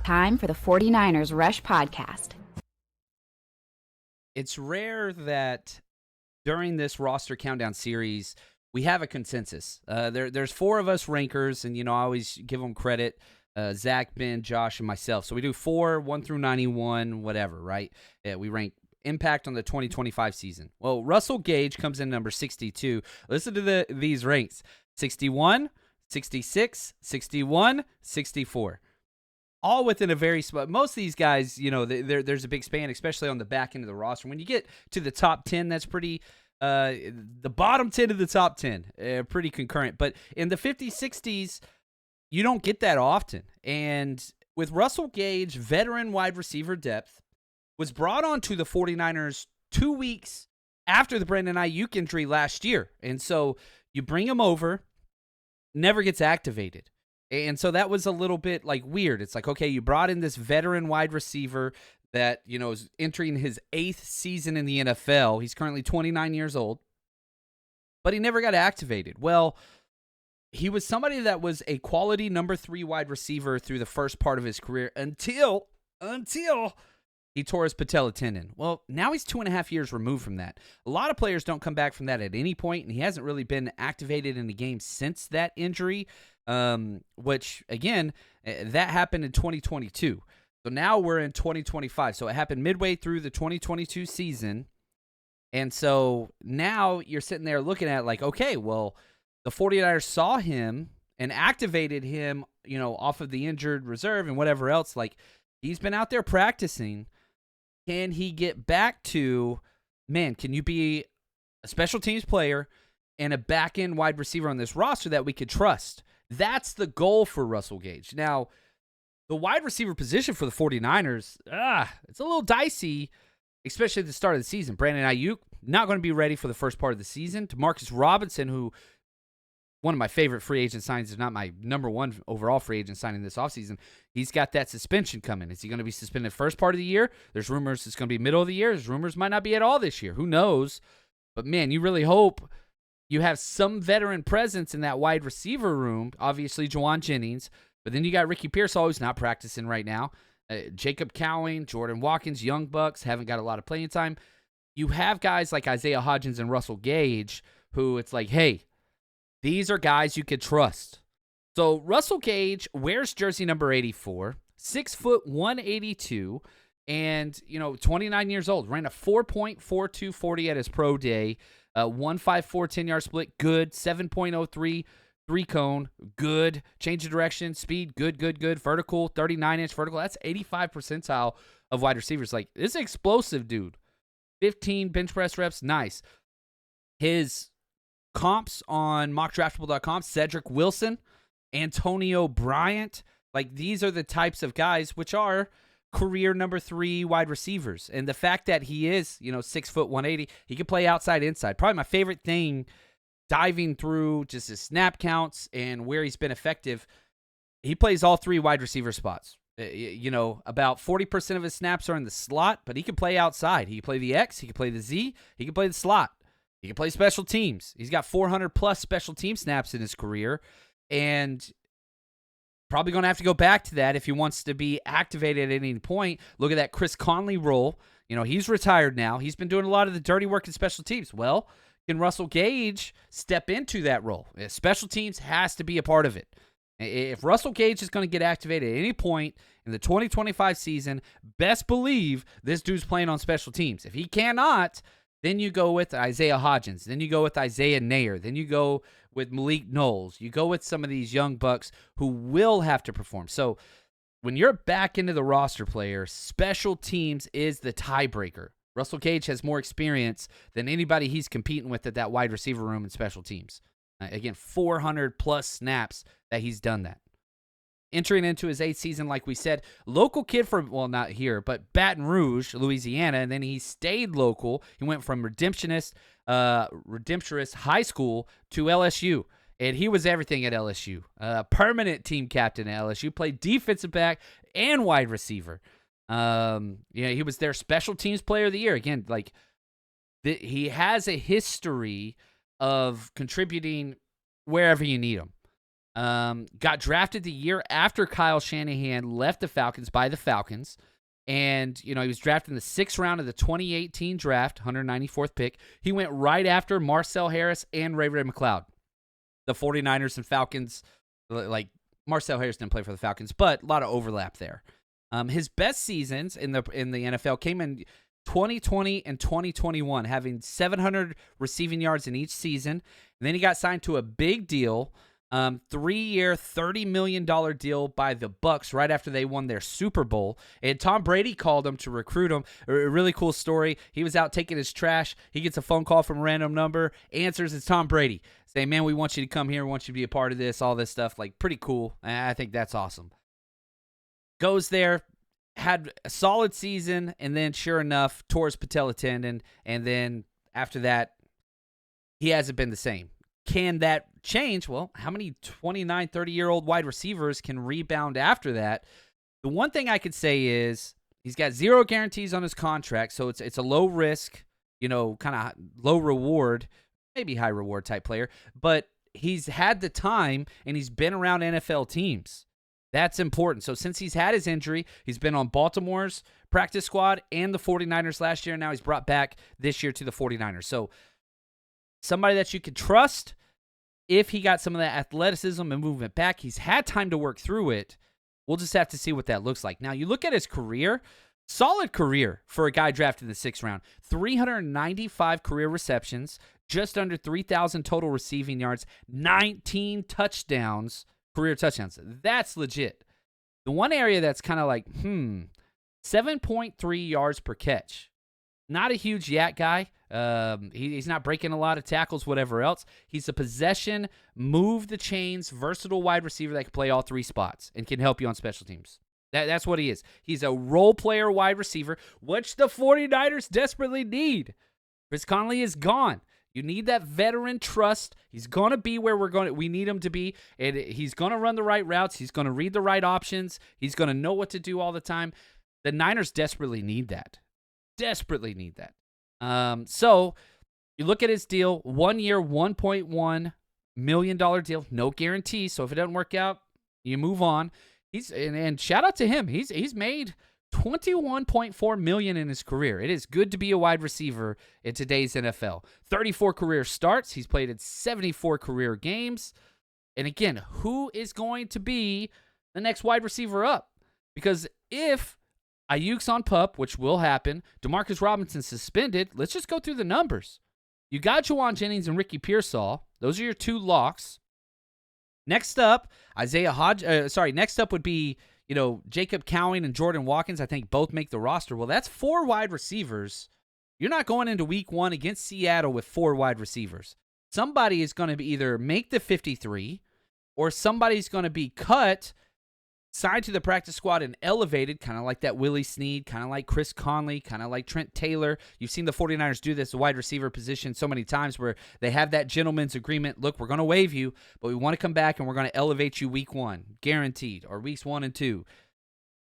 Time for the 49ers Rush Podcast. It's rare that during this roster countdown series, we have a consensus. There's four of us rankers, and, I always give them credit. Zach, Ben, Josh, and myself. So we do 1 through 91, whatever, right? We rank impact on the 2025 season. Well, Russell Gage comes in number 62. Listen to these ranks. 61, 66, 61, 64. All within a very small. Most of these guys, there's a big span, especially on the back end of the roster. When you get to the top 10, that's pretty. The bottom 10 of the top 10, pretty concurrent. But in the 50s, 60s, you don't get that often. And with Russell Gage, veteran wide receiver depth, was brought on to the 49ers 2 weeks after the Brandon Ayuk injury last year. And so you bring him over, never gets activated. And so that was a little bit weird. It's okay, you brought in this veteran wide receiver that, is entering his 8th season in the NFL. He's currently 29 years old, but he never got activated. Well, he was somebody that was a quality number 3 wide receiver through the first part of his career until he tore his patella tendon. Well, now he's 2.5 years removed from that. A lot of players don't come back from that at any point, and he hasn't really been activated in the game since that injury, which, again, that happened in 2022. So now we're in 2025. So it happened midway through the 2022 season, and so now you're sitting there looking at okay, well, the 49ers saw him and activated him, off of the injured reserve and whatever else. He's been out there practicing. Can he get back to, can you be a special teams player and a back-end wide receiver on this roster that we could trust? That's the goal for Russell Gage. Now, the wide receiver position for the 49ers, it's a little dicey, especially at the start of the season. Brandon Ayuk, not going to be ready for the first part of the season. Demarcus Robinson, who one of my favorite free agent signings, if not my number one overall free agent signing this offseason, he's got that suspension coming. Is he going to be suspended first part of the year? There's rumors it's going to be middle of the year. There's rumors might not be at all this year. Who knows? But, you really hope you have some veteran presence in that wide receiver room. Obviously, Juwan Jennings. But then you got Ricky Pearsall, who's not practicing right now. Jacob Cowing, Jordan Watkins, Young Bucks, haven't got a lot of playing time. You have guys like Isaiah Hodgins and Russell Gage, who it's hey, these are guys you could trust. So Russell Gage wears jersey number 84, 6 foot 182, and 29 years old. Ran a 4.42 40 at his pro day, 1.54 10-yard split, good. 7.03 3-cone, good. Change of direction, speed, good. Vertical, 39-inch vertical. That's 85 percentile of wide receivers. This is an explosive dude. 15 bench press reps, nice. His comps on mockdraftable.com, Cedric Wilson, Antonio Bryant, these are the types of guys which are career number 3 wide receivers. And the fact that he is, 6 foot 180, he can play outside, inside. Probably my favorite thing, diving through just his snap counts and where he's been effective, he plays all 3 wide receiver spots. About 40% of his snaps are in the slot, but he can play outside. He can play the X, he can play the Z, he can play the slot. He can play special teams. He's got 400-plus special team snaps in his career, and probably going to have to go back to that if he wants to be activated at any point. Look at that Chris Conley role. He's retired now. He's been doing a lot of the dirty work in special teams. Well, can Russell Gage step into that role? Special teams has to be a part of it. If Russell Gage is going to get activated at any point in the 2025 season, best believe this dude's playing on special teams. If he cannot, then you go with Isaiah Hodgins. Then you go with Isaiah Nair. Then you go with Malik Knowles. You go with some of these young bucks who will have to perform. So when you're back into the roster player, special teams is the tiebreaker. Russell Gage has more experience than anybody he's competing with at that wide receiver room in special teams. Again, 400-plus snaps that he's done that. Entering into his 8th season, like we said, local kid from, well, not here, but Baton Rouge, Louisiana, and then he stayed local. He went from Redemptionist High School to LSU, and he was everything at LSU. Permanent team captain at LSU, played defensive back and wide receiver. He was their special teams player of the year. Again, he has a history of contributing wherever you need him. Got drafted the year after Kyle Shanahan left the Falcons by the Falcons. And, he was drafted in the 6th round of the 2018 draft, 194th pick. He went right after Marcel Harris and Ray McCloud. The 49ers and Falcons, like, Marcel Harris didn't play for the Falcons, but a lot of overlap there. His best seasons in the NFL came in 2020 and 2021, having 700 receiving yards in each season. And then he got signed to a big deal, 3-year, $30 million deal by the Bucs right after they won their Super Bowl. And Tom Brady called him to recruit him. A really cool story. He was out taking his trash. He gets a phone call from a random number, answers, it's Tom Brady. Saying, man, we want you to come here. We want you to be a part of this, all this stuff. Like, pretty cool. I think that's awesome. Goes there, had a solid season, and then sure enough, tore his patella tendon. And then after that, he hasn't been the same. Can that change? Well, how many 29, 30-year-old wide receivers can rebound after that? The one thing I could say is he's got 0 guarantees on his contract, so it's a low risk, kind of low reward, maybe high reward type player, but he's had the time and he's been around NFL teams. That's important. So since he's had his injury, he's been on Baltimore's practice squad and the 49ers last year, and now he's brought back this year to the 49ers. So somebody that you can trust. If he got some of that athleticism and movement back, he's had time to work through it. We'll just have to see what that looks like. Now, you look at his career, solid career for a guy drafted in the 6th round. 395 career receptions, just under 3,000 total receiving yards, 19 touchdowns, career touchdowns. That's legit. The one area that's kind of like, 7.3 yards per catch. Not a huge yak guy. He's not breaking a lot of tackles, whatever else. He's a possession, move the chains, versatile wide receiver that can play all 3 spots and can help you on special teams. That's what he is. He's a role player wide receiver, which the 49ers desperately need. Chris Conley is gone. You need that veteran trust. He's going to be where we need him to be. And he's going to run the right routes. He's going to read the right options. He's going to know what to do all the time. The Niners desperately need that. Desperately need that. So you look at his deal, 1 year, $1.1 million deal, no guarantee. So if it doesn't work out, you move on. And shout out to him. He's made $21.4 million in his career. It is good to be a wide receiver in today's NFL. 34 career starts. He's played in 74 career games. And again, who is going to be the next wide receiver up? Because if Ayuk's on PUP, which will happen. DeMarcus Robinson suspended. Let's just go through the numbers. You got Juwan Jennings and Ricky Pearsall. Those are your 2 locks. Next up, next up would be, Jacob Cowing and Jordan Watkins. I think both make the roster. Well, that's 4 wide receivers. You're not going into week 1 against Seattle with 4 wide receivers. Somebody is going to either make the 53 or somebody's going to be cut, signed to the practice squad and elevated, kind of like that Willie Snead, kind of like Chris Conley, kind of like Trent Taylor. You've seen the 49ers do this, the wide receiver position, so many times where they have that gentleman's agreement. Look, we're going to waive you, but we want to come back and we're going to elevate you week 1, guaranteed, or weeks 1 and 2.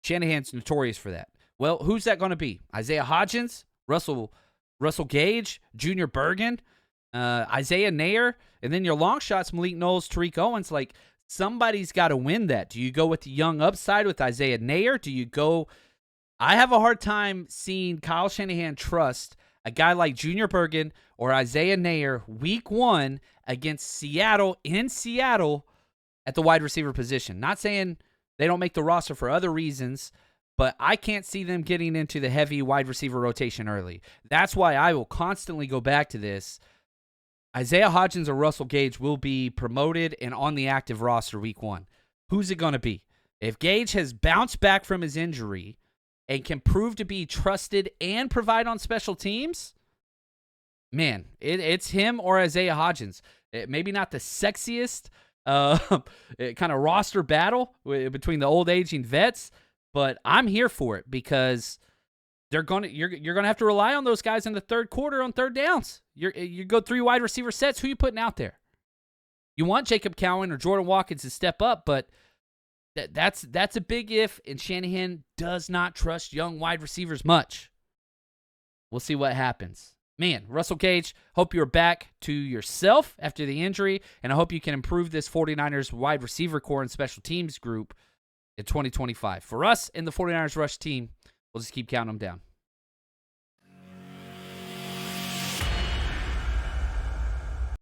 Shanahan's notorious for that. Well, who's that going to be? Isaiah Hodgins, Russell Gage, Junior Bergen, Isaiah Nair, and then your long shots, Malik Knowles, Tariq Owens. Like, somebody's got to win that. Do you go with the young upside with Isaiah Nair? Do you go? I have a hard time seeing Kyle Shanahan trust a guy like Junior Bergen or Isaiah Nair week 1 against Seattle in Seattle at the wide receiver position. Not saying they don't make the roster for other reasons, but I can't see them getting into the heavy wide receiver rotation early. That's why I will constantly go back to this. Isaiah Hodgins or Russell Gage will be promoted and on the active roster week 1. Who's it going to be? If Gage has bounced back from his injury and can prove to be trusted and provide on special teams, man, it's him or Isaiah Hodgins. Maybe not the sexiest kind of roster battle between the old aging vets, but I'm here for it because you're gonna have to rely on those guys in the 3rd quarter on 3rd downs. You go 3 wide receiver sets. Who you putting out there? You want Jacob Cowan or Jordan Watkins to step up, but that's a big if. And Shanahan does not trust young wide receivers much. We'll see what happens. man, Russell Gage, hope you're back to yourself after the injury, and I hope you can improve this 49ers wide receiver core and special teams group in 2025. For us in the 49ers Rush team, we'll just keep counting them down.